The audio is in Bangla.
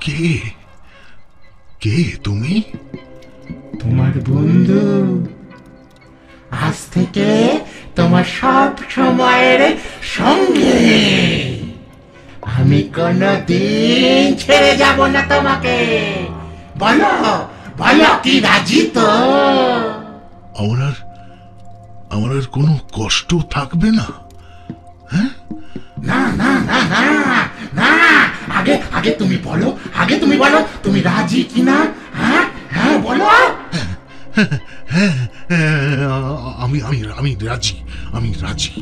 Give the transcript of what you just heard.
কে কে তুমি? তোমার বন্ধু। আজ থেকে তোমার সব সময়ের সঙ্গে। আমি কোনদিন ছেড়ে যাব না তোমাকে। বলো বলো, কি রাজি তো? আমার আর আমার আর কোনো কষ্ট থাকবে না? হ্যাঁ, না না না না না, আগে আগে তুমি বলো, আগে তুমি বলো তুমি রাজি কিনা। হ্যাঁ হ্যাঁ বলো। হ্যাঁ, আমি আমি আমি রাজি, আমি রাজি।